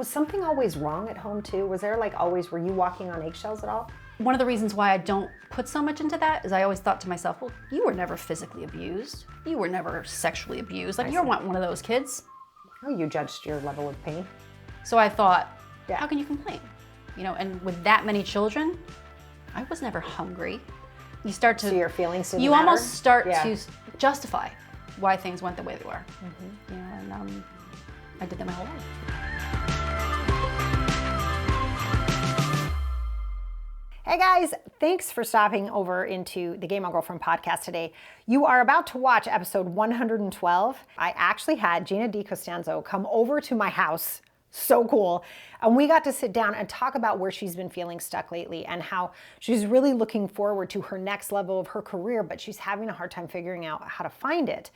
Was something always wrong at home too? Was there like always, were you walking on eggshells at all? One of the reasons why I don't put so much into that is I always thought to myself, well, you were never physically abused. You were never sexually abused. Like, you weren't one of those kids. Oh, you judged your level of pain. So I thought, how can you complain? You know, and with that many children, I was never hungry. You start to... So your feelings didn't You matter? almost start to justify why things went the way they were. You know, and I did that my whole life. Hey guys, thanks for stopping over into the Game On Girlfriend podcast today. You are about to watch episode 112. I actually had Gina Dicostanzo come over to my house. So cool. And we got to sit down and talk about where she's been feeling stuck lately and how she's really looking forward to her next level of her career, but she's having a hard time figuring out how to find it.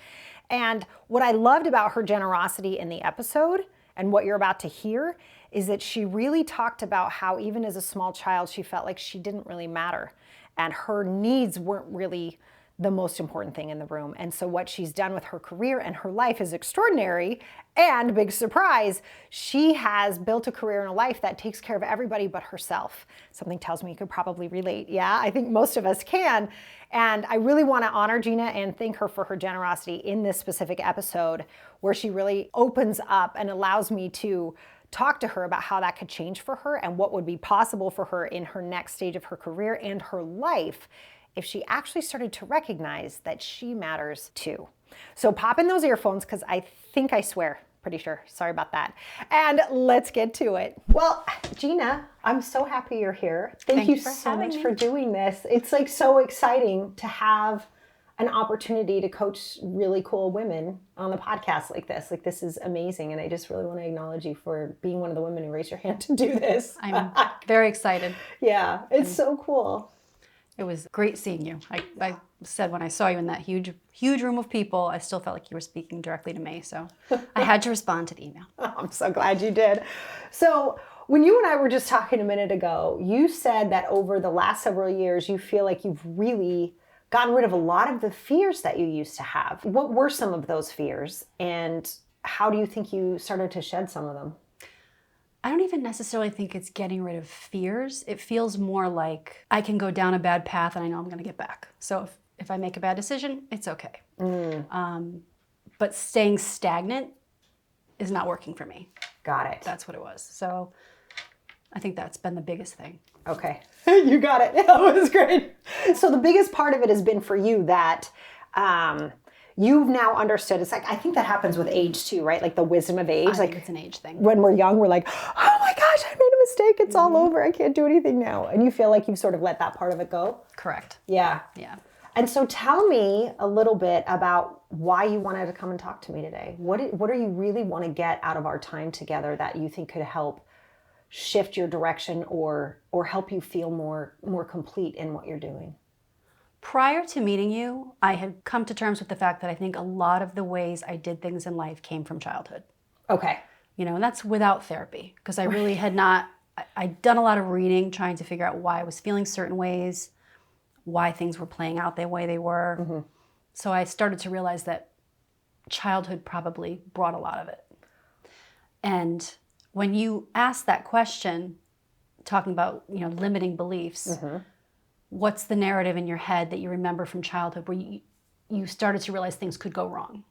And what I loved about her generosity in the episode and what you're about to hear is that she really talked about how even as a small child, she felt like she didn't really matter and her needs weren't really the most important thing in the room. And so what she's done with her career and her life is extraordinary, and big surprise, she has built a career and a life that takes care of everybody but herself. Something tells me you could probably relate. Yeah, I think most of us can. And I really want to honor Gina and thank her for her generosity in this specific episode where she really opens up and allows me to talk to her about how that could change for her and what would be possible for her in her next stage of her career and her life if she actually started to recognize that she matters too. So pop in those earphones because I think I swear, pretty sure, sorry about that. And let's get to it. Well, Gina, I'm so happy you're here. Thank you so much for doing this. It's like so exciting to have an opportunity to coach really cool women on the podcast like this. Like, this is amazing. And I just really want to acknowledge you for being one of the women who raised your hand to do this. I'm very excited. Yeah, it's so cool. It was great seeing you. I said when I saw you in that huge room of people, I still felt like you were speaking directly to me. So I had to respond to the email. I'm so glad you did. So when you and I were just talking a minute ago, you said that over the last several years, you feel like you've really gotten rid of a lot of the fears that you used to have. What were some of those fears? And how do you think you started to shed some of them? I don't even necessarily think it's getting rid of fears. It feels more like I can go down a bad path and I know I'm going to get back. So if I make a bad decision, it's okay. But staying stagnant is not working for me. Got it. That's what it was. So I think that's been the biggest thing. Okay. You got it. That was great. So the biggest part of it has been for you that you've now understood. It's like, I think that happens with age too, right? Like the wisdom of age. I think it's an age thing. When we're young, we're like, oh my gosh, I made a mistake. It's all over. I can't do anything now. And you feel like you've sort of let that part of it go? Correct. Yeah. Yeah. And so tell me a little bit about why you wanted to come and talk to me today. What do you really want to get out of our time together that you think could help shift your direction or help you feel more complete in what you're doing? Prior to meeting you, I had come to terms with the fact that I think a lot of the ways I did things in life came from childhood. Okay. You know, and that's without therapy, because I really had not, I'd done a lot of reading trying to figure out why I was feeling certain ways, why things were playing out the way they were. So I started to realize that childhood probably brought a lot of it. And when you ask that question, talking about, you know, limiting beliefs, what's the narrative in your head that you remember from childhood where you started to realize things could go wrong?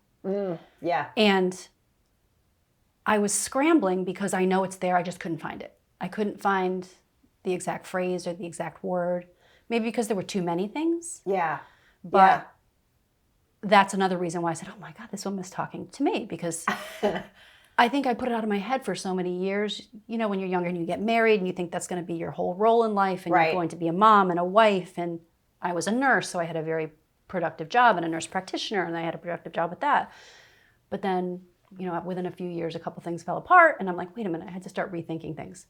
Yeah. And I was scrambling because I know it's there, I just couldn't find it. I couldn't find the exact phrase or the exact word, maybe because there were too many things. Yeah. But that's another reason why I said, oh my God, this woman is talking to me, because I think I put it out of my head for so many years. You know, when you're younger and you get married and you think that's going to be your whole role in life and you're going to be a mom and a wife. And I was a nurse, so I had a very productive job and a nurse practitioner, and I had a productive job with that. But then, you know, within a few years, a couple things fell apart, and I'm like, wait a minute, I had to start rethinking things.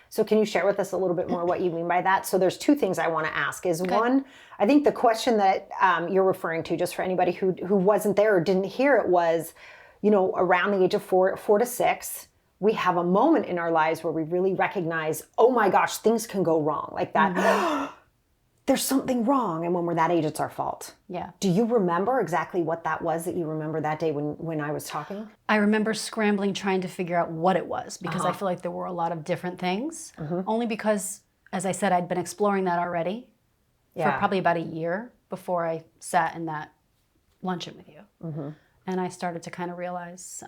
So can you share with us a little bit more what you mean by that? So there's two things I want to ask. Is one, I think the question that you're referring to, just for anybody who wasn't there or didn't hear it, was, you know, around the age of 4 to 6, we have a moment in our lives where we really recognize, oh my gosh, things can go wrong. Like that, there's something wrong. And when we're that age, it's our fault. Yeah. Do you remember exactly what that was that you remember that day when I was talking? I remember scrambling, trying to figure out what it was, because I feel like there were a lot of different things. Only because, as I said, I'd been exploring that already for probably about a year before I sat in that luncheon with you. And I started to kind of realize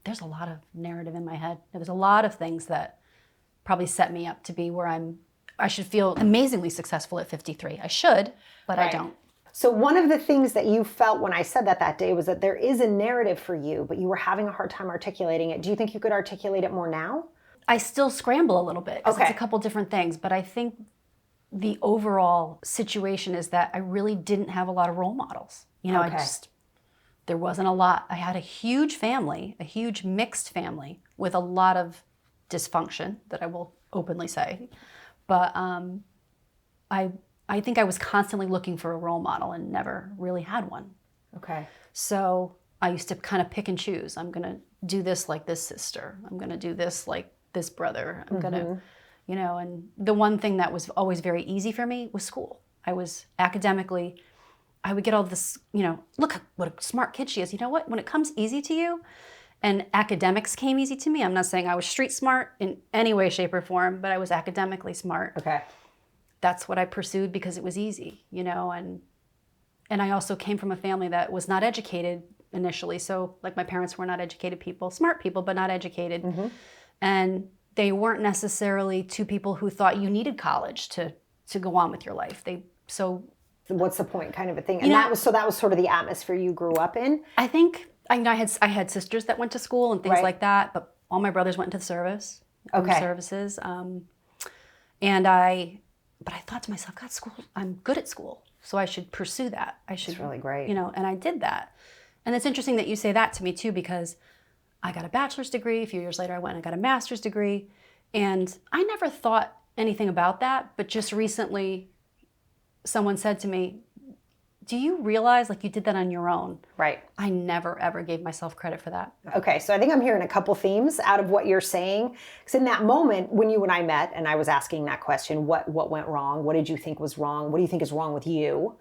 there's a lot of narrative in my head. There's a lot of things that probably set me up to be where I should feel amazingly successful at 53. I should, but I don't. So one of the things that you felt when I said that day was that there is a narrative for you, but you were having a hard time articulating it. Do you think you could articulate it more now? I still scramble a little bit because it's a couple different things, but I think the overall situation is that I really didn't have a lot of role models. You know, there wasn't a lot. I had a huge family, a huge mixed family with a lot of dysfunction that I will openly say. But I think I was constantly looking for a role model and never really had one. Okay. So I used to kind of pick and choose. I'm going to do this like this sister. I'm going to do this like this brother. I'm going to, you know, and the one thing that was always very easy for me was school. I was academically, I would get all this, you know, look what a smart kid she is. You know what? When it comes easy to you, and academics came easy to me. I'm not saying I was street smart in any way, shape, or form, but I was academically smart. Okay. That's what I pursued because it was easy, you know, and I also came from a family that was not educated initially. So like my parents were not educated people, smart people, but not educated. And they weren't necessarily two people who thought you needed college to go on with your life. What's the point kind of a thing? And that was sort of the atmosphere you grew up in? I think I had sisters that went to school and things like that, but all my brothers went into the services. But I thought to myself, God, school, I'm good at school, so I should pursue that. It's really great. You know, and I did that. And it's interesting that you say that to me too, because I got a bachelor's degree. A few years later, I went and got a master's degree. And I never thought anything about that, but just recently someone said to me, do you realize like you did that on your own? Right. I never, ever gave myself credit for that. Okay, so I think I'm hearing a couple themes out of what you're saying. Because in that moment, when you and I met, and I was asking that question, what went wrong? What did you think was wrong? What do you think is wrong with you?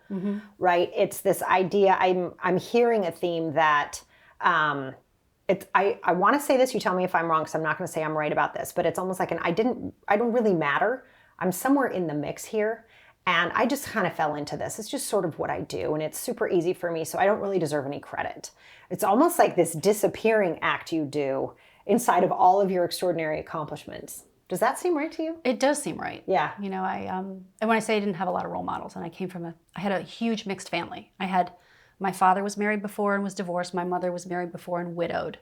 Right? It's this idea, I'm hearing a theme that, I want to say this, you tell me if I'm wrong, because I'm not going to say I'm right about this, but it's almost like I don't really matter. I'm somewhere in the mix here. And I just kind of fell into this. It's just sort of what I do. And it's super easy for me. So I don't really deserve any credit. It's almost like this disappearing act you do inside of all of your extraordinary accomplishments. Does that seem right to you? It does seem right. Yeah. You know, and when I say I didn't have a lot of role models, and I had a huge mixed family. My father was married before and was divorced. My mother was married before and widowed.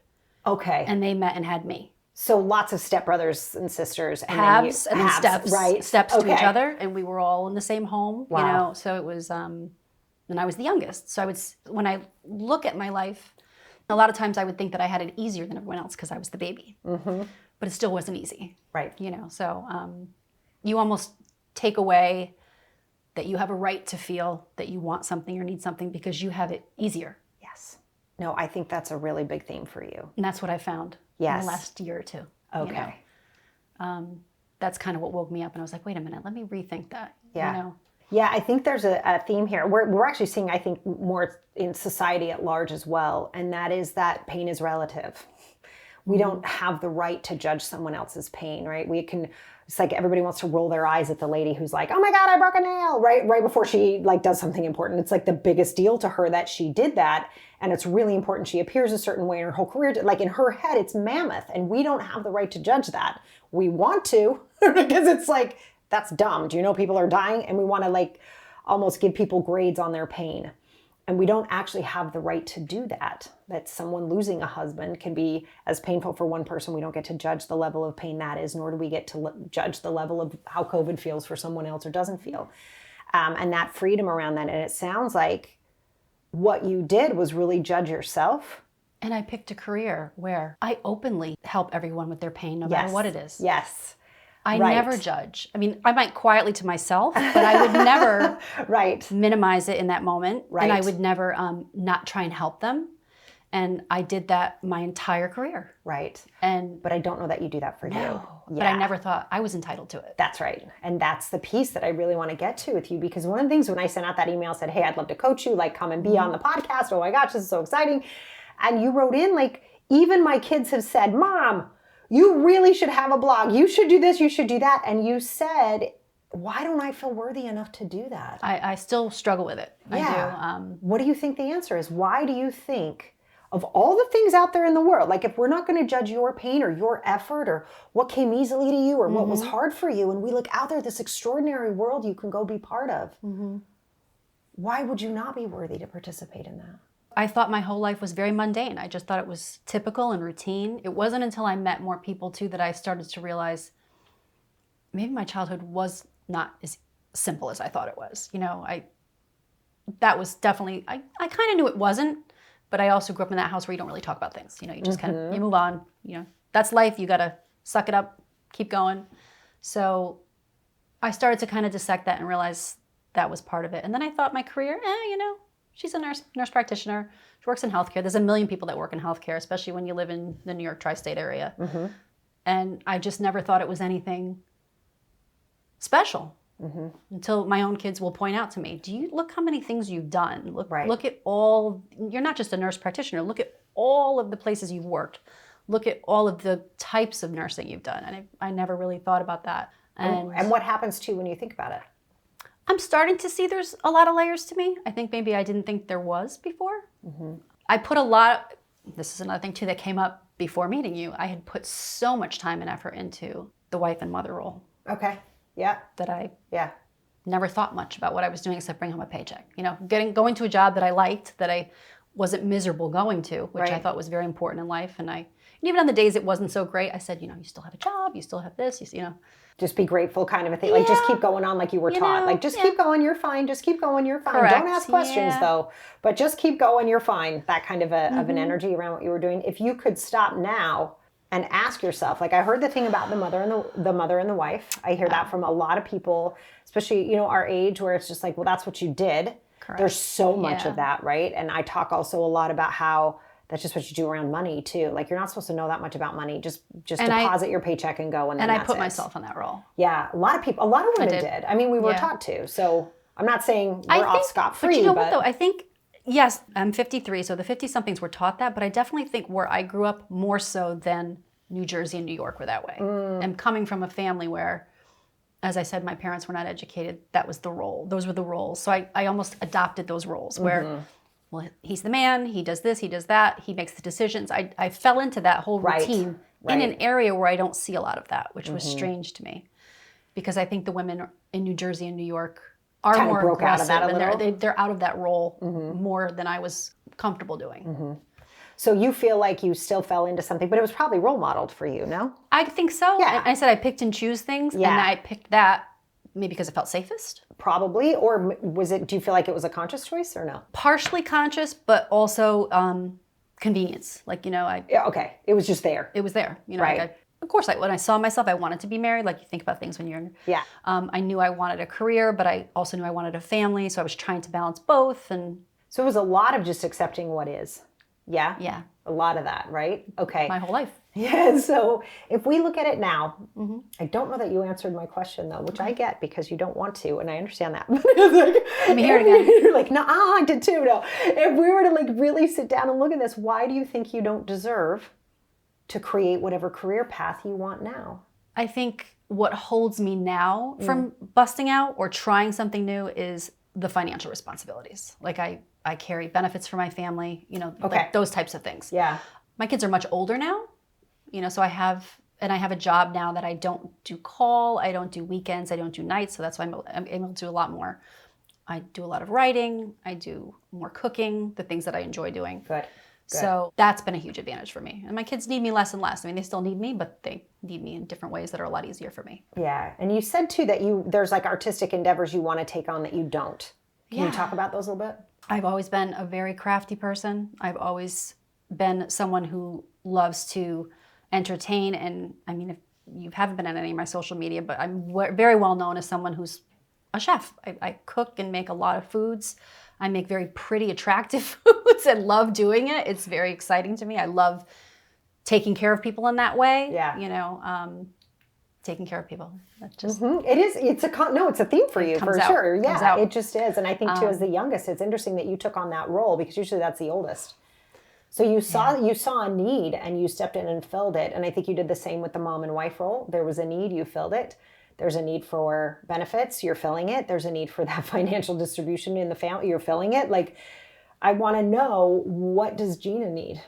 Okay. And they met and had me. So lots of stepbrothers and sisters. And halves and then steps. Right. Steps to each other. And we were all in the same home. Wow. You know, so it was, and I was the youngest. So when I look at my life, a lot of times I would think that I had it easier than everyone else because I was the baby. But it still wasn't easy. Right. You know, so you almost take away that you have a right to feel that you want something or need something because you have it easier. Yes. No, I think that's a really big theme for you. And that's what I found in the last year or two. Okay. You know? That's kind of what woke me up. And I was like, wait a minute, let me rethink that. Yeah. You know? Yeah, I think there's a theme here. We're actually seeing, I think, more in society at large as well. And that is that pain is relative. We don't have the right to judge someone else's pain, right? It's like everybody wants to roll their eyes at the lady who's like, oh my God, I broke a nail, right before she like does something important. It's like the biggest deal to her that she did that. And it's really important. She appears a certain way in her whole career. Like in her head, it's mammoth. And we don't have the right to judge that. We want to, because it's like, that's dumb. Do you know people are dying? And we want to like almost give people grades on their pain. And we don't actually have the right to do that. That someone losing a husband can be as painful for one person. We don't get to judge the level of pain that is, nor do we get to judge the level of how COVID feels for someone else or doesn't feel. And that freedom around that. And it sounds like what you did was really judge yourself. And I picked a career where I openly help everyone with their pain, no matter what it is. Yes. I never judge. I mean, I might quietly to myself, but I would never minimize it in that moment. Right. And I would never not try and help them. And I did that my entire career. Right. And But I don't know that you do that for you. but I never thought I was entitled to it. That's right. And that's the piece that I really want to get to with you, because one of the things when I sent out that email said, hey, I'd love to coach you, like come and be on the podcast. Oh my gosh, this is so exciting. And you wrote in like, even my kids have said, Mom, you really should have a blog. You should do this, you should do that. And you said, why don't I feel worthy enough to do that? I still struggle with it. Yeah. I do. What do you think the answer is? Why do you think of all the things out there in the world, like if we're not going to judge your pain or your effort or what came easily to you or what was hard for you, and we look out there, this extraordinary world you can go be part of, why would you not be worthy to participate in that? I thought my whole life was very mundane. I just thought it was typical and routine. It wasn't until I met more people too that I started to realize maybe my childhood was not as simple as I thought it was. You know, that was definitely, I kind of knew it wasn't, but I also grew up in that house where you don't really talk about things. You know, you just kind of, you move on, you know, that's life. You got to suck it up, keep going. So I started to kind of dissect that and realize that was part of it. And then I thought my career, you know, she's a nurse practitioner. She works in healthcare. There's a million people that work in healthcare, especially when you live in the New York tri-state area. And I just never thought it was anything special until my own kids will point out to me, do you look how many things you've done? Look at all, you're not just a nurse practitioner. Look at all of the places you've worked. Look at all of the types of nursing you've done. And I never really thought about that. And what happens to you when you think about it? I'm starting to see there's a lot of layers to me. I think maybe I didn't think there was before. I put a lot, this is another thing too that came up before meeting you. I had put so much time and effort into the wife and mother role. Okay. Yeah. That I Yeah. never thought much about what I was doing except bring home a paycheck. You know, going to a job that I liked, that I wasn't miserable going to, which I thought was very important in life. And even on the days it wasn't so great, I said, you know, you still have a job, you still have this, you know. Just be grateful kind of a thing. Like just keep going on like you were taught. Know, like just keep going, you're fine. Just keep going, you're fine. Correct. Don't ask questions though, but just keep going, you're fine. That kind of an energy around what you were doing. If you could stop now and ask yourself, like I heard the thing about the mother and the wife. I hear that from a lot of people, especially, you know, our age, where it's just like, well, that's what you did. Correct. There's so much of that, right? And I talk also a lot about how that's just what you do around money too. Like you're not supposed to know that much about money. Just deposit your paycheck and go, and then I put myself in that role. Yeah, a lot of women did. I mean, we were taught to. So I'm not saying we're off scot-free. But you know what though? I think, yes, I'm 53, so the 50-somethings were taught that, but I definitely think where I grew up more so than New Jersey and New York were that way. I'm coming from a family where, as I said, my parents were not educated. That was the role. Those were the roles. So I almost adopted those roles where, well, he's the man, he does this, he does that, he makes the decisions. I fell into that whole routine in an area where I don't see a lot of that, which was strange to me. Because I think the women in New Jersey and New York are kind more of broke aggressive, out of that a little. and they're out of that role more than I was comfortable doing. So you feel like you still fell into something, but it was probably role modeled for you, no? I think so. Yeah. I said I picked and choose things, and I picked that maybe because it felt safest. Probably, or was it? Do you feel like it was a conscious choice or no? Partially conscious, but also convenience. Like, you know, okay, it was just there. It was there. You know, Right. like of course, when I saw myself, I wanted to be married. Like you think about things when you're younger. Yeah. I knew I wanted a career, but I also knew I wanted a family, so I was trying to balance both. And So it was a lot of just accepting what is. Yeah? yeah, A lot of that, right? Okay. my whole life. Yeah, so if we look at it now, I don't know that you answered my question though, which I get because you don't want to, and I understand that. Let me hear it again. You're like, no, I did too. No, if we were to like really sit down and look at this, why do you think you don't deserve to create whatever career path you want now? I think what holds me now from busting out or trying something new is the financial responsibilities. Like I carry benefits for my family, you know, like those types of things. Yeah. My kids are much older now, you know, so I have a job now that I don't do call, I don't do weekends, I don't do nights, so that's why I'm able to do a lot more. I do a lot of writing, I do more cooking, the things that I enjoy doing. Good. So that's been a huge advantage for me. And my kids need me less and less. I mean, they still need me, but they need me in different ways that are a lot easier for me. Yeah. And you said too that there's like artistic endeavors you want to take on that you don't. Can you talk about those a little bit? I've always been a very crafty person. I've always been someone who loves to entertain. And I mean, if you haven't been on any of my social media, but I'm very well known as someone who's a chef. I cook and make a lot of foods. I make very pretty, attractive foods and love doing it. It's very exciting to me. I love taking care of people in that way. Yeah. Taking care of people. That's just It is. It's a theme for you for sure. Yeah, it just is. And I think too, as the youngest, it's interesting that you took on that role because usually that's the oldest. So you saw a need and you stepped in and filled it. And I think you did the same with the mom and wife role. There was a need, you filled it. There's a need for benefits, you're filling it. There's a need for that financial distribution in the family, you're filling it. Like, I want to know, what does Gina need?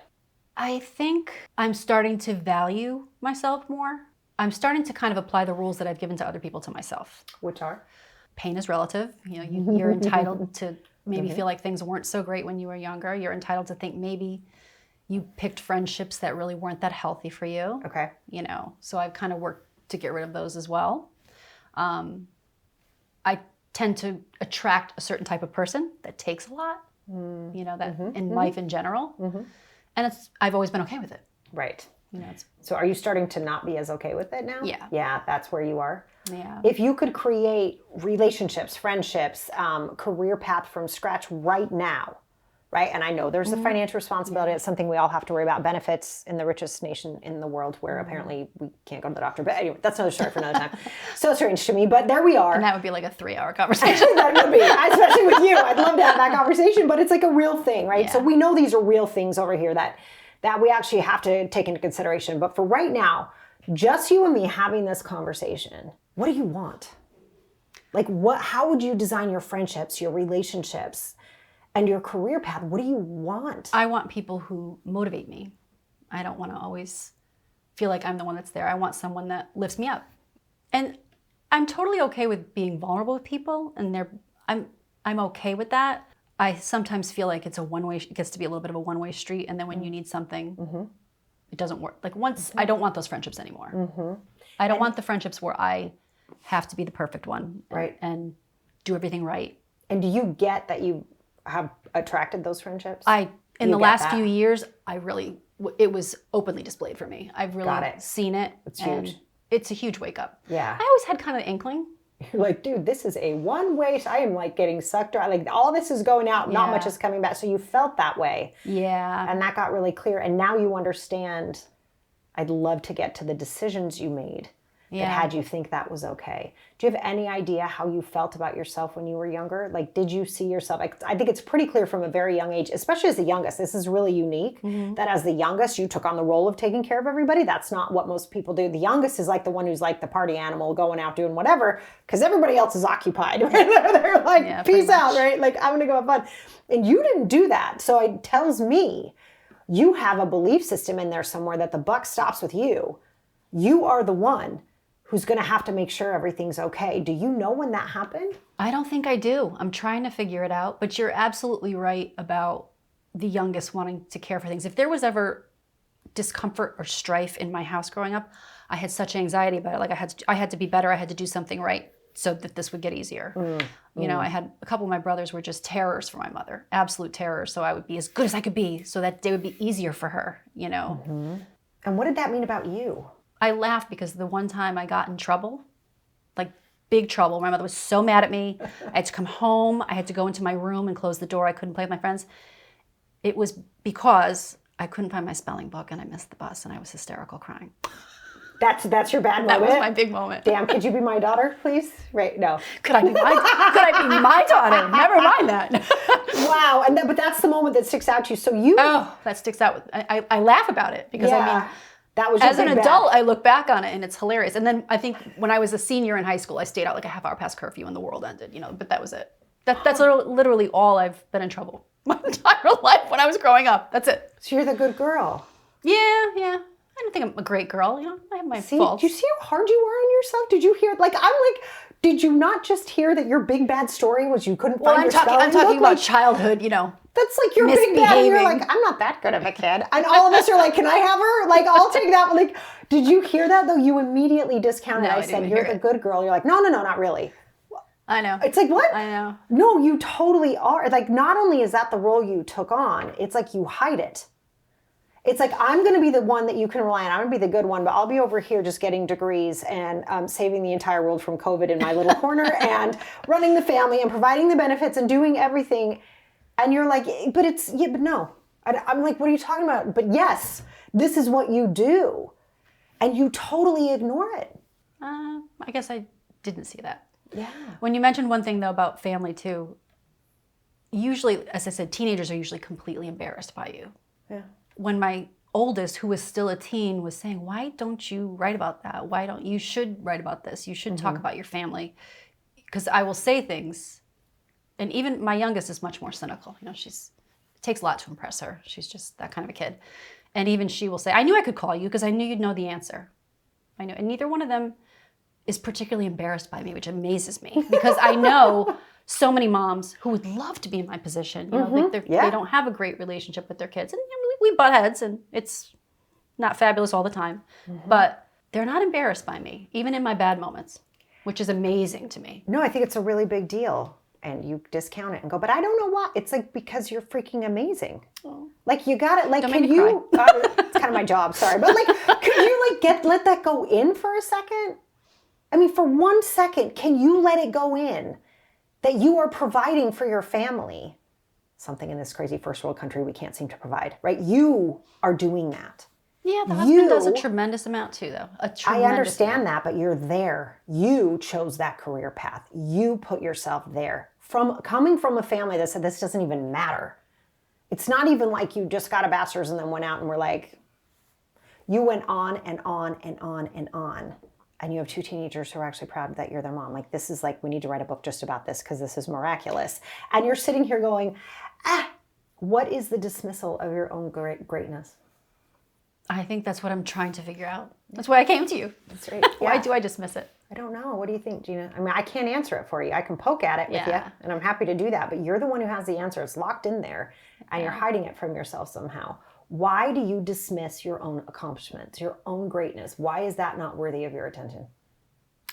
I think I'm starting to value myself more. I'm starting to kind of apply the rules that I've given to other people to myself. Which are? Pain is relative. You're entitled to maybe feel like things weren't so great when you were younger. You're entitled to think maybe you picked friendships that really weren't that healthy for you. Okay. So I've kind of worked to get rid of those as well. I tend to attract a certain type of person that takes a lot, in life in general. And I've always been okay with it. Right. So are you starting to not be as okay with it now? Yeah. Yeah, that's where you are? Yeah. If you could create relationships, friendships, career path from scratch right now, right? And I know there's a financial responsibility. It's something we all have to worry about. Benefits in the richest nation in the world, where apparently we can't go to the doctor. But anyway, that's another story for another time. So strange to me, but there we are. And that would be like a 3-hour conversation. That would be, especially with you. I'd love to have that conversation, but it's like a real thing, right? Yeah. So we know these are real things over here that we actually have to take into consideration. But for right now, just you and me having this conversation, what do you want? Like, how would you design your friendships, your relationships, and your career path? What do you want? I want people who motivate me. I don't want to always feel like I'm the one that's there. I want someone that lifts me up. And I'm totally okay with being vulnerable with people, and I'm okay with that. I sometimes feel like it gets to be a little bit of a one-way street, and then when you need something, it doesn't work. Like I don't want those friendships anymore. I don't want the friendships where I have to be the perfect one, right, and do everything right. And do you get that you have attracted those frienpriendships? In the last few years, it was openly displayed for me. I've really seen it. It's huge. It's a huge wake up. Yeah. I always had kind of an inkling. You're like, dude, this is a one-way. I am like getting sucked dry. Like, all this is going out, not much is coming back. So you felt that way. Yeah. And that got really clear. And now you understand. I'd love to get to the decisions you made that had you think that was okay. Do you have any idea how you felt about yourself when you were younger? Like, did you see yourself? I think it's pretty clear from a very young age, especially as the youngest. This is really unique, that as the youngest, you took on the role of taking care of everybody. That's not what most people do. The youngest is like the one who's like the party animal, going out doing whatever, because everybody else is occupied. Right? They're like, peace out, right? Like, I'm going to go have fun. And you didn't do that. So it tells me you have a belief system in there somewhere that the buck stops with you. You are the one who's going to have to make sure everything's okay. Do you know when that happened? I don't think I do. I'm trying to figure it out. But you're absolutely right about the youngest wanting to care for things. If there was ever discomfort or strife in my house growing up, I had such anxiety about it. Like, I had to be better. I had to do something right so that this would get easier. I had a couple of my brothers were just terrors for my mother, absolute terrors. So I would be as good as I could be so that day would be easier for her, And what did that mean about you? I laugh because the one time I got in trouble, like big trouble, my mother was so mad at me. I had to come home. I had to go into my room and close the door. I couldn't play with my friends. It was because I couldn't find my spelling book and I missed the bus and I was hysterical crying. That's your bad moment? That was my big moment. Damn, could you be my daughter, please? Right, no. Could I be my daughter? Never mind that. Wow, but that's the moment that sticks out to you. So that sticks out. I laugh about it because that was as an adult, I look back on it and it's hilarious. And then I think when I was a senior in high school, I stayed out like a half hour past curfew and the world ended, But that was it. That's literally all I've been in trouble my entire life when I was growing up. That's it. So you're the good girl. Yeah. I don't think I'm a great girl. I have my faults. Do you see how hard you are on yourself? Did you hear? Did you not just hear that your big bad story was you couldn't find your spelling book? I'm talking about childhood. That's like your big bad, and you're like, I'm not that good of a kid. And all of us are like, can I have her? Like, I'll take that. Like, did you hear that though? You immediately discounted. I said, you're the good girl. You're like, no, not really. I know. It's like, what? I know. No, you totally are. Like, not only is that the role you took on, it's like you hide it. It's like, I'm going to be the one that you can rely on. I'm going to be the good one, but I'll be over here just getting degrees and saving the entire world from COVID in my little corner and running the family and providing the benefits and doing everything. And you're like, but it's, yeah, but no. I'm like, what are you talking about? But yes, this is what you do. And you totally ignore it. I guess I didn't see that. Yeah. When you mentioned one thing, though, about family, too, usually, as I said, teenagers are usually completely embarrassed by you. Yeah. When my oldest, who was still a teen, was saying, why don't you write about that? Why don't you should write about this? You should talk about your family. Because I will say things, and even my youngest is much more cynical. You know, it takes a lot to impress her. She's just that kind of a kid. And even she will say, I knew I could call you because I knew you'd know the answer. I know. And neither one of them is particularly embarrassed by me, which amazes me because I know so many moms who would love to be in my position. You know, they don't have a great relationship with their kids. And we butt heads, and it's not fabulous all the time. But they're not embarrassed by me, even in my bad moments, which is amazing to me. No, I think it's a really big deal. And you discount it and go, but I don't know why. It's like, because you're freaking amazing. Oh. Like, you got it. Like, don't can make me you, it's kind of my job, sorry. But like, could you like let that go in for a second? I mean, for 1 second, can you let it go in that you are providing for your family? Something in this crazy first world country we can't seem to provide, right? You are doing that. Yeah, the husband does a tremendous amount too, though. I understand that, but you're there. You chose that career path. You put yourself there. Coming from a family that said this doesn't even matter. It's not even like you just got a bachelor's and then went out and were like, you went on and on and on and on. And you have 2 teenagers who are actually proud that you're their mom. Like, this is like, we need to write a book just about this because this is miraculous. And you're sitting here going, what is the dismissal of your own greatness? I think that's what I'm trying to figure out. That's why I came to you. That's right. Yeah. Why do I dismiss it? I don't know. What do you think, Gina? I mean, I can't answer it for you. I can poke at it with you, and I'm happy to do that. But you're the one who has the answer. It's locked in there, and you're hiding it from yourself somehow. Why do you dismiss your own accomplishments, your own greatness? Why is that not worthy of your attention?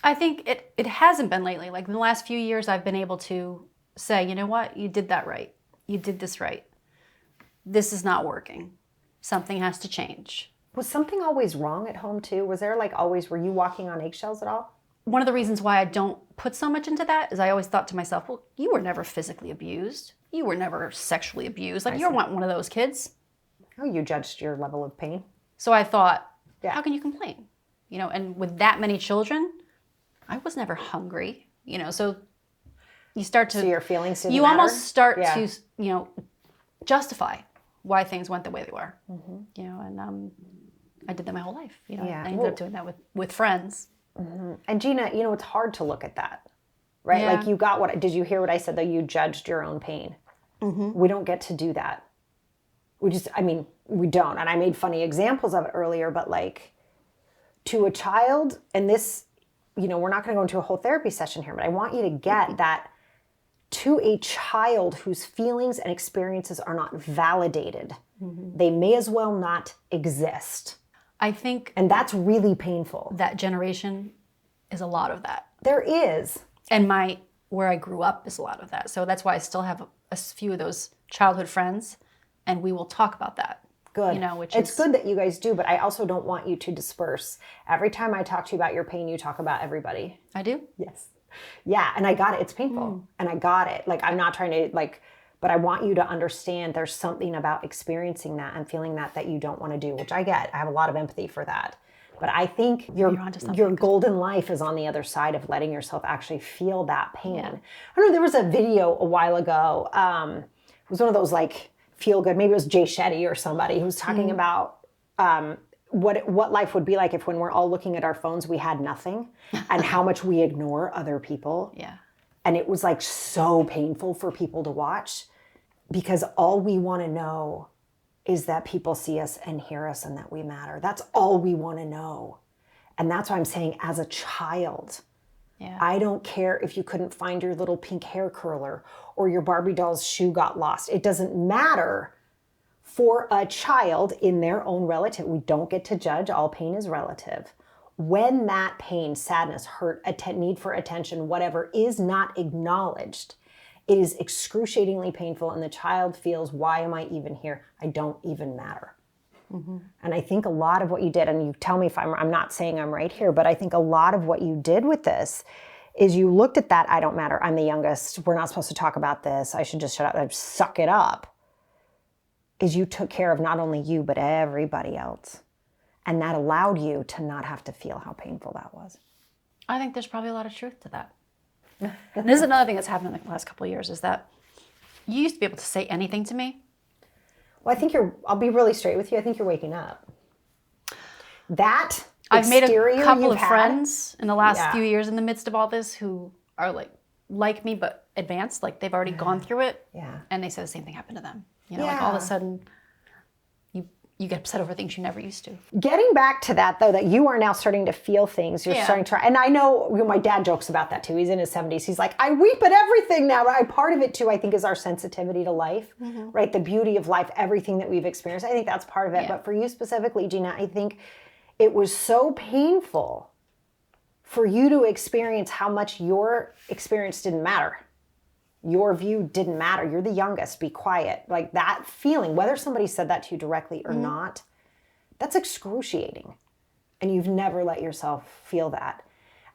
I think it hasn't been lately. Like, in the last few years, I've been able to say, you know what? You did that right. You did this right. This is not working. Something has to change. Was something always wrong at home too? Was there like always, were you walking on eggshells at all? One of the reasons why I don't put so much into that is I always thought to myself, well, you were never physically abused. You were never sexually abused. Like, you're not one of those kids. Oh, you judged your level of pain. So I thought, how can you complain? You know, and with that many children, I was never hungry. You know, so you start to... So your feelings didn't You matter? almost start to, you know, justify why things went the way they were. You know, and I did that my whole life. You know, I ended up doing that with friends. And Gina, you know, it's hard to look at that, right? Yeah. Like, you got did you hear what I said though? You judged your own pain. We don't get to do that. We don't. And I made funny examples of it earlier, but like, to a child, and this, you know, we're not going to go into a whole therapy session here, but I want you to get that to a child whose feelings and experiences are not validated, they may as well not exist. I think... And that's really painful. That generation is a lot of that. There is. And where I grew up is a lot of that. So that's why I still have a few of those childhood friends, and we will talk about that. Good. You know, it's good that you guys do, but I also don't want you to disperse. Every time I talk to you about your pain, you talk about everybody. I do? Yes. Yeah, and I got it. It's painful. And I got it. Like, I'm not trying to, like, but I want you to understand there's something about experiencing that and feeling that you don't want to do, which I get. I have a lot of empathy for that. But I think your golden life is on the other side of letting yourself actually feel that pain. Yeah. I don't know, there was a video a while ago. It was one of those, like, feel good. Maybe it was Jay Shetty or somebody who was talking about what life would be like if, when we're all looking at our phones, we had nothing, and how much we ignore other people. Yeah. And it was like so painful for people to watch, because all we want to know is that people see us and hear us and that we matter. That's all we want to know. And that's why I'm saying, as a child, I don't care if you couldn't find your little pink hair curler or your Barbie doll's shoe got lost. It doesn't matter. For a child in their own relative, we don't get to judge. All pain is relative. When that pain, sadness, hurt, need for attention, whatever, is not acknowledged, it is excruciatingly painful, and the child feels, why am I even here? I don't even matter. And I think a lot of what you did, and you tell me if I'm not saying I'm right here, but I think a lot of what you did with this is you looked at that, I don't matter, I'm the youngest, we're not supposed to talk about this, I should just shut up, suck it up, is you took care of not only you, but everybody else. And that allowed you to not have to feel how painful that was. I think there's probably a lot of truth to that. And this is another thing that's happened in the last couple of years, is that you used to be able to say anything to me. Well, I think I'll be really straight with you, I think you're waking up. That I've made a couple of had, friends in the last few years in the midst of all this who are like me, but advanced, like they've already gone through it. Yeah. And they said the same thing happened to them. You know, like all of a sudden you get upset over things you never used to. Getting back to that, though, that you are now starting to feel things. You're starting to, and I know my dad jokes about that too. He's in his 70s. He's like, I weep at everything now. Right? Part of it too, I think, is our sensitivity to life, right? The beauty of life, everything that we've experienced. I think that's part of it. But for you specifically, Gina, I think it was so painful for you to experience how much your experience didn't matter. Your view didn't matter. You're the youngest. Be quiet. Like that feeling, whether somebody said that to you directly or not, that's excruciating. And you've never let yourself feel that.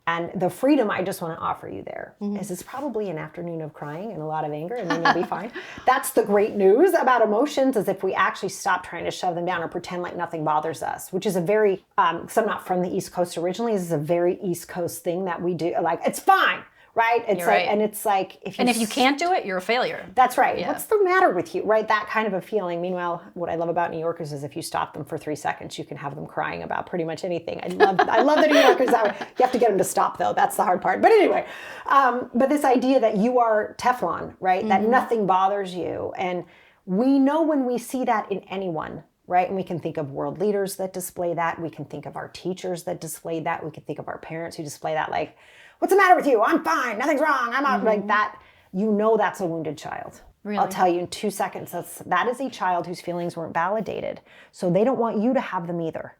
And the freedom I just want to offer you there is it's probably an afternoon of crying and a lot of anger, and then you'll be fine. That's the great news about emotions, is if we actually stop trying to shove them down or pretend like nothing bothers us, which is a very, because I'm not from the East Coast originally, this is a very East Coast thing that we do. Like, it's fine. Right? It's like, and it's like, if you can't do it, you're a failure. That's right. Yeah. What's the matter with you? Right? That kind of a feeling. Meanwhile, what I love about New Yorkers is if you stop them for 3 seconds, you can have them crying about pretty much anything. I love the New Yorkers that way. You have to get them to stop though. That's the hard part. But anyway, but this idea that you are Teflon, right? That nothing bothers you. And we know when we see that in anyone, right? And we can think of world leaders that display that. We can think of our teachers that display that. We can think of our parents who display that, like, what's the matter with you? I'm fine. Nothing's wrong. I'm out. Like that. You know that's a wounded child. Really? I'll tell you in 2 seconds. That is a child whose feelings weren't validated. So they don't want you to have them either.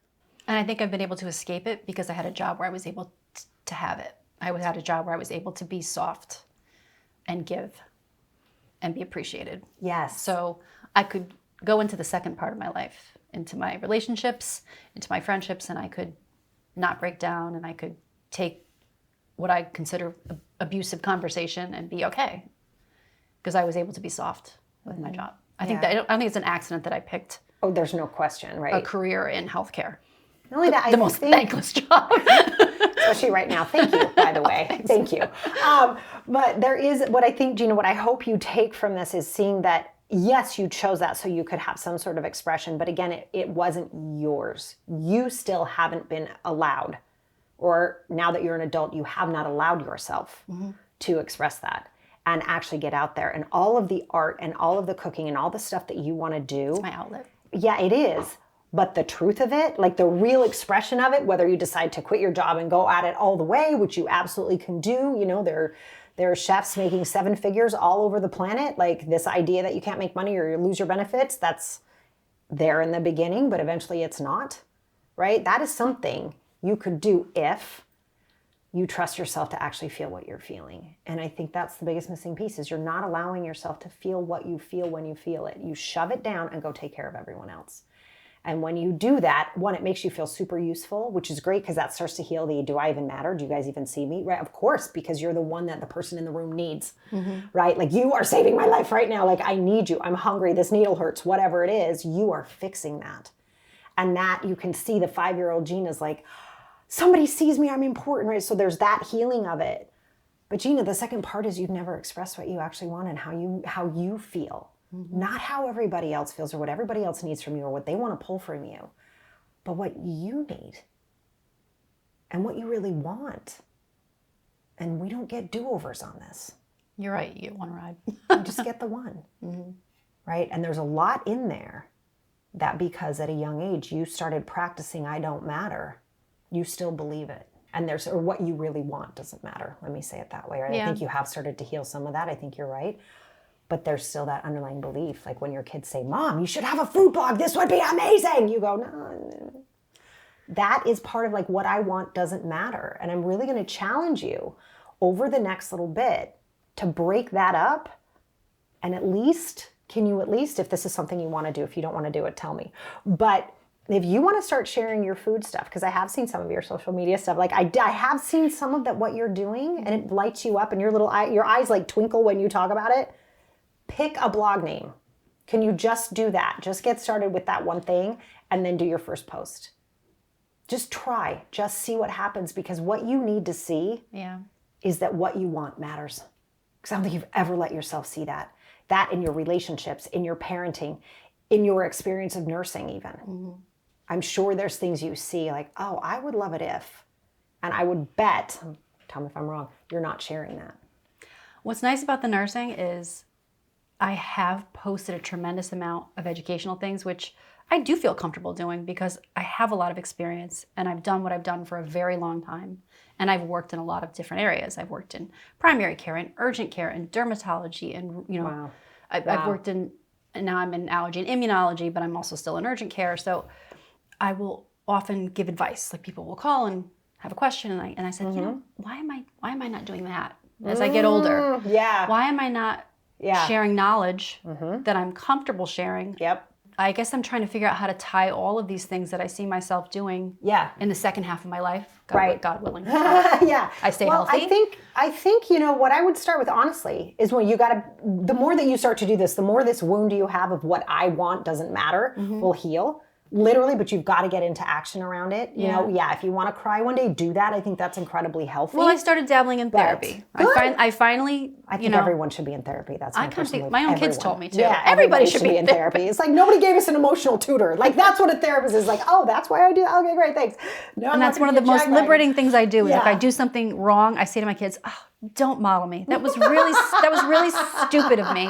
And I think I've been able to escape it because I had a job where I was able to have it. I had a job where I was able to be soft and give and be appreciated. Yes. So I could go into the second part of my life, into my relationships, into my friendships, and I could not break down, and I could take what I consider abusive conversation and be okay, because I was able to be soft with my job. I think I don't think it's an accident that I picked. Oh, there's no question, right? A career in healthcare. Not only that, the most thankless job, especially right now. Thank you, by the way. Thank you. But there is what I think, Gina. What I hope you take from this is seeing that yes, you chose that so you could have some sort of expression, but again, it wasn't yours. You still haven't been allowed. Or now that you're an adult, you have not allowed yourself to express that and actually get out there. And all of the art and all of the cooking and all the stuff that you want to do. It's my outlet. Yeah, it is. But the truth of it, like the real expression of it, whether you decide to quit your job and go at it all the way, which you absolutely can do. You know, there are chefs making 7 figures all over the planet. Like this idea that you can't make money or you lose your benefits, that's there in the beginning, but eventually it's not, right? That is something you could do if you trust yourself to actually feel what you're feeling. And I think that's the biggest missing piece, is you're not allowing yourself to feel what you feel when you feel it. You shove it down and go take care of everyone else. And when you do that, one, it makes you feel super useful, which is great because that starts to heal the, do I even matter? Do you guys even see me? Right? Of course, because you're the one that the person in the room needs, right? Like you are saving my life right now. Like I need you. I'm hungry. This needle hurts, whatever it is, you are fixing that. And that you can see the 5-year-old Gina's like, somebody sees me, I'm important, right? So there's that healing of it. But Gina, the second part is you've never expressed what you actually want and how you feel. Not how everybody else feels or what everybody else needs from you or what they want to pull from you, but what you need and what you really want. And we don't get do-overs on this. You're right, you get one ride. You just get the one, right? And there's a lot in there that because at a young age you started practicing I don't matter, you still believe it. And or what you really want doesn't matter. Let me say it that way, right? Yeah. I think you have started to heal some of that. I think you're right. But there's still that underlying belief. Like when your kids say, Mom, you should have a food blog. This would be amazing. You go, no. That is part of like what I want doesn't matter. And I'm really going to challenge you over the next little bit to break that up. And can you at least, if this is something you want to do, if you don't want to do it, tell me. But if you want to start sharing your food stuff, because I have seen some of your social media stuff, like I have seen some of that, what you're doing, and it lights you up and your eyes like twinkle when you talk about it. Pick a blog name. Can you just do that? Just get started with that one thing and then do your first post. Just try, just see what happens, because what you need to see is that what you want matters. Because I don't think you've ever let yourself see that. That in your relationships, in your parenting, in your experience of nursing even. Mm-hmm. I'm sure there's things you see like, oh, I would love it if, and I would bet, tell me if I'm wrong, you're not sharing that. What's nice about the nursing is I have posted a tremendous amount of educational things, which I do feel comfortable doing because I have a lot of experience and I've done what I've done for a very long time. And I've worked in a lot of different areas. I've worked in primary care and urgent care and dermatology and, Wow. I've worked in, and now I'm in allergy and immunology, but I'm also still in urgent care. So I will often give advice. Like people will call and have a question, and I said, why am I not doing that as I get older? Yeah. Why am I not sharing knowledge that I'm comfortable sharing? Yep. I guess I'm trying to figure out how to tie all of these things that I see myself doing in the second half of my life. God willing. Yeah. I stay healthy. I think, what I would start with, honestly, is when the more that you start to do this, the more this wound you have of what I want doesn't matter will heal. Literally, but you've got to get into action around it. If you want to cry one day, do that. I think that's incredibly healthy. Well, I started dabbling in therapy. I finally, I think everyone should be in therapy. That's my personal belief. My own kids told me to. Yeah, everybody should be in therapy. It's like nobody gave us an emotional tutor. Like that's what a therapist is. Like, oh, that's why I do. Okay, great, thanks. No, and that's one of the most liberating things I do. Is if I do something wrong, I say to my kids, "Oh, don't model me. That was really stupid of me,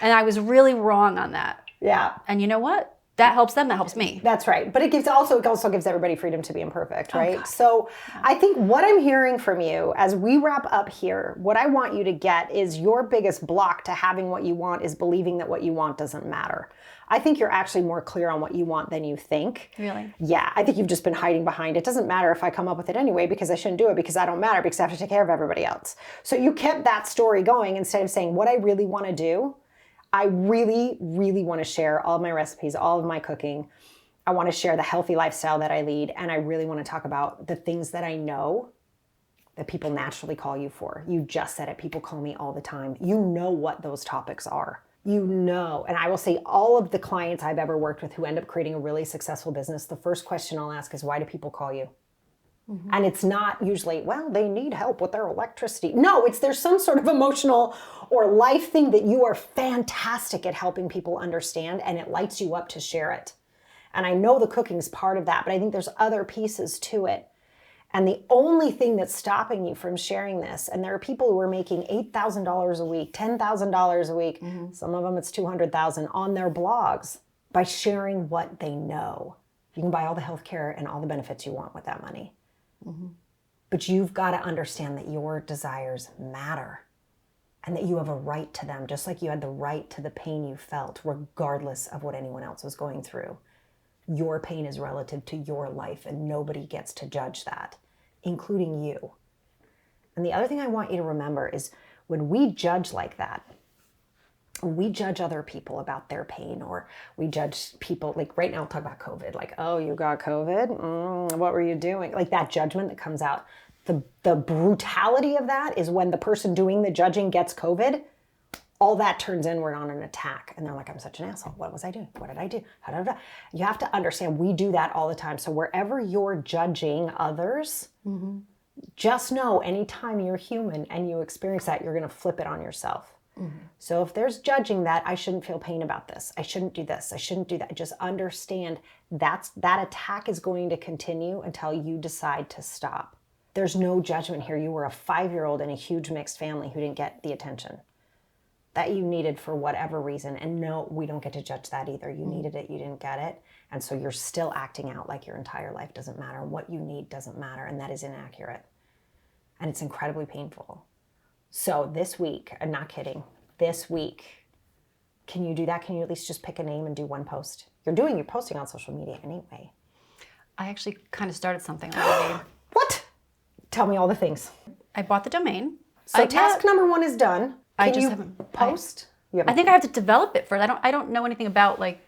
and I was really wrong on that." Yeah. And you know what? That helps them, that helps me. That's right. But it also gives everybody freedom to be imperfect, right? So I think what I'm hearing from you as we wrap up here, what I want you to get is your biggest block to having what you want is believing that what you want doesn't matter. I think you're actually more clear on what you want than you think. Really? Yeah. I think you've just been hiding behind, it doesn't matter if I come up with it anyway because I shouldn't do it because I don't matter because I have to take care of everybody else. So you kept that story going instead of saying what I really want to do. I really, really want to share all of my recipes, all of my cooking. I want to share the healthy lifestyle that I lead. And I really want to talk about the things that I know that people naturally call you for. You just said it. People call me all the time. You know what those topics are. And I will say all of the clients I've ever worked with who end up creating a really successful business, the first question I'll ask is, why do people call you? Mm-hmm. And it's not usually, well, they need help with their electricity. No, there's some sort of emotional or life thing that you are fantastic at helping people understand, and it lights you up to share it. And I know the cooking is part of that, but I think there's other pieces to it. And the only thing that's stopping you from sharing this, and there are people who are making $8,000 a week, $10,000 a week, some of them it's $200,000 on their blogs by sharing what they know. You can buy all the healthcare and all the benefits you want with that money. Mm-hmm. But you've got to understand that your desires matter and that you have a right to them, just like you had the right to the pain you felt, regardless of what anyone else was going through. Your pain is relative to your life and nobody gets to judge that, including you. And the other thing I want you to remember is when we judge like that, we judge other people about their pain, or we judge people, like right now we'll talk about COVID, like, oh, you got COVID? What were you doing? Like that judgment that comes out. The brutality of that is when the person doing the judging gets COVID, all that turns inward on an attack. And they're like, I'm such an asshole. What was I doing? What did I do? You have to understand we do that all the time. So wherever you're judging others, just know anytime you're human and you experience that, you're going to flip it on yourself. So if there's judging that, I shouldn't feel pain about this. I shouldn't do this. I shouldn't do that. Just understand that attack is going to continue until you decide to stop. There's no judgment here. You were a 5-year-old in a huge mixed family who didn't get the attention that you needed for whatever reason. And no, we don't get to judge that either. You needed it, you didn't get it. And so you're still acting out like your entire life doesn't matter. What you need doesn't matter. And that is inaccurate. And it's incredibly painful. So this week, I'm not kidding, this week, can you do that? Can you at least just pick a name and do one post? You're posting on social media anyway. I actually kind of started something already. What? Tell me all the things. I bought the domain. So task number 1 is done. I just haven't post? I think I have to develop it first. I don't know anything about like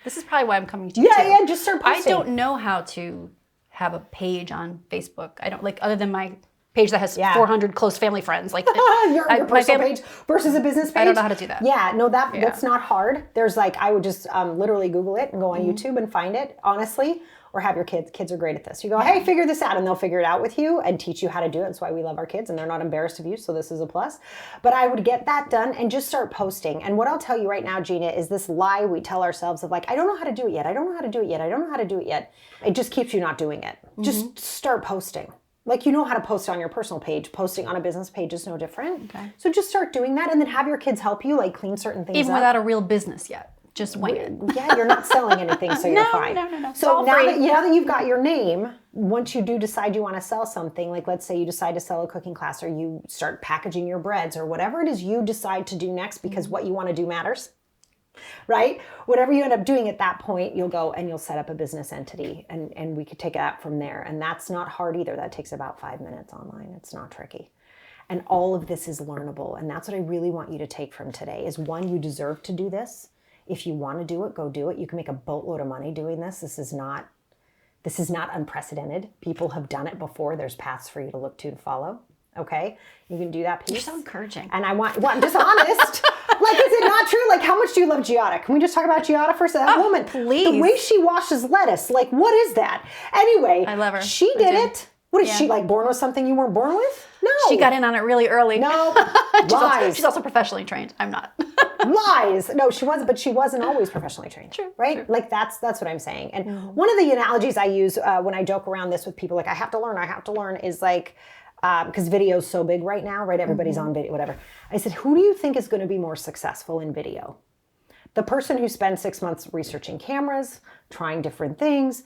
This is probably why I'm coming to you too. Yeah, just start posting. I don't know how to have a page on Facebook. I don't, like, other than my page that has 400 close family friends. Like your personal page versus a business page. I don't know how to do that. Yeah, no, that's not hard. There's like, I would just literally Google it and go on YouTube and find it, honestly. Or have your kids. Kids are great at this. You go, hey, figure this out, and they'll figure it out with you and teach you how to do it. That's why we love our kids, and they're not embarrassed of you, so this is a plus. But I would get that done and just start posting. And what I'll tell you right now, Gina, is this lie we tell ourselves of like, I don't know how to do it yet. I don't know how to do it yet. I don't know how to do it yet. It just keeps you not doing it. Just start posting. Like, you know how to post on your personal page. Posting on a business page is no different. Okay. So just start doing that, and then have your kids help you, like clean certain things Even up. without a real business yet. Just wing it. Yeah, you're not selling anything, so you're fine. No. So now that you've got your name, once you do decide you want to sell something, like let's say you decide to sell a cooking class, or you start packaging your breads, or whatever it is you decide to do next, because what you want to do matters, right? Whatever you end up doing at that point, you'll go and you'll set up a business entity, and we could take that from there. And that's not hard either. That takes about 5 minutes online. It's not tricky. And all of this is learnable. And that's what I really want you to take from today is, one, you deserve to do this. If you want to do it, go do it. You can make a boatload of money doing this. This is not unprecedented. People have done it before. There's paths for you to look to follow. Okay? You can do that piece. You're so encouraging. And I'm just honest. Like, is it not true? Like, how much do you love Giada? Can we just talk about Giada for a second? That woman, please. The way she washes lettuce, like, what is that? Anyway, I love her. She did it. What is she, like, born with something you weren't born with? No. She got in on it really early. No. Lies. She's also professionally trained. I'm not. Lies. No, she wasn't, but she wasn't always professionally trained. True. Right? True. Like, that's what I'm saying. And one of the analogies I use when I joke around this with people, like, I have to learn, is like, because video's so big right now, right? Everybody's on video, whatever. I said, who do you think is going to be more successful in video? The person who spends 6 months researching cameras, trying different things,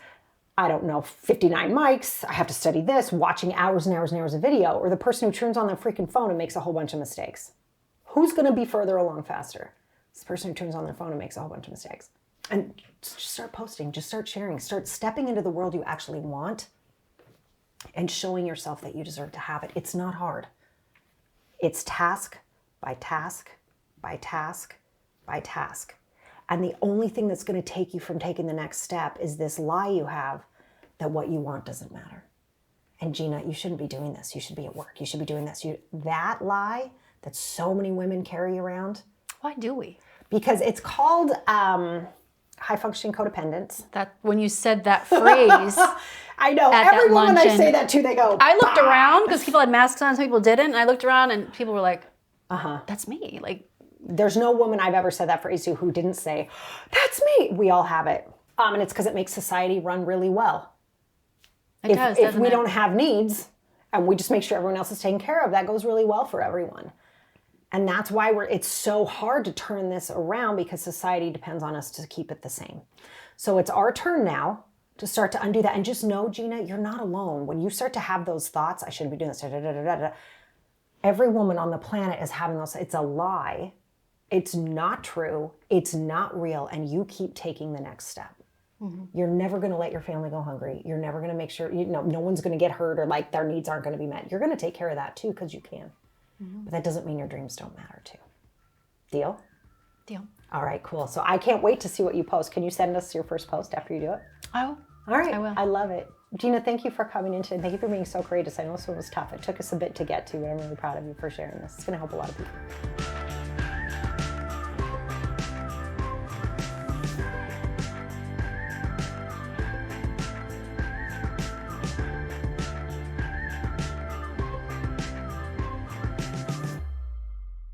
59 mics, I have to study this, watching hours and hours and hours of video, or the person who turns on their freaking phone and makes a whole bunch of mistakes? Who's going to be further along faster? It's the person who turns on their phone and makes a whole bunch of mistakes. And just start posting, just start sharing, start stepping into the world you actually want and showing yourself that you deserve to have it. It's not hard. It's task by task by task by task. And the only thing that's going to take you from taking the next step is this lie you have that what you want doesn't matter. And Gina, you shouldn't be doing this. You should be at work. You should be doing this. That lie that so many women carry around. Why do we? Because it's called high-functioning codependence. That when you said that phrase, I know. Every woman I say that to, they go, I looked around because people had masks on, some people didn't. And I looked around and people were like, that's me. Like, there's no woman I've ever said that phrase to who didn't say, that's me. We all have it. And it's because it makes society run really well. If we don't have needs and we just make sure everyone else is taken care of, that goes really well for everyone. And that's why it's so hard to turn this around, because society depends on us to keep it the same. So it's our turn now to start to undo that. And just know, Gina, you're not alone. When you start to have those thoughts, I shouldn't be doing this, every woman on the planet is having those. It's a lie. It's not true. It's not real. And you keep taking the next step. You're never going to let your family go hungry. You're never going to make sure, no one's going to get hurt or like their needs aren't going to be met. You're going to take care of that too, because you can. But that doesn't mean your dreams don't matter too. Deal? Deal. All right, cool. So I can't wait to see what you post. Can you send us your first post after you do it? I will. All right. I will. I love it. Gina, thank you for coming in today. Thank you for being so courageous. I know this one was tough. It took us a bit to get to, but I'm really proud of you for sharing this. It's going to help a lot of people.